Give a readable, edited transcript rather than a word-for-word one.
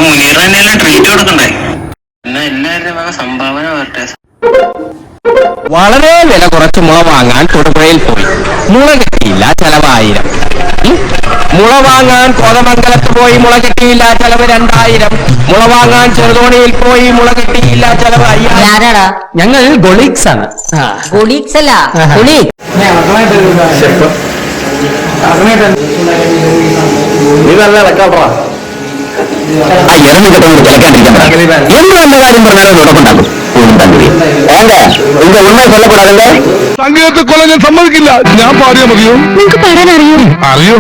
മുനീർ തന്നെയല്ലേ ട്രീറ്റ് കൊടുക്കണ്ടേ? എന്നാ എല്ലാവരുടെയും വക സംഭാവന വരട്ടെ. വളരെ വില കുറച്ച് മുള വാങ്ങാൻ തൊടുപുഴയിൽ പോയി. മുള കിട്ടിയില്ല, ചെലവ് 1000. മുള വാങ്ങാൻ കോതമംഗലത്ത് പോയി, മുള കിട്ടിയില്ല, ചെലവ് 2000. മുള വാങ്ങാൻ ചെറുതോണിയിൽ പോയി, മുള കിട്ടിയില്ല, ചെലവ് 5000. ഞങ്ങൾ ഗൊളീക്സ് ആണ്. ഗൊളീക്സ് അല്ല, നീ നല്ല ഇളക്കാട്ടാ. എന്ത് നല്ല കാര്യം പറഞ്ഞാലും ഉടക്കുണ്ടാക്കും. സംഗീതത്തെ കൊല്ലം ഞാൻ സമ്മതിക്കില്ല. ഞാൻ പാടിയാ മതിയോ? നിങ്ങൾക്ക് പാടാൻ അറിയോ? അറിയോ.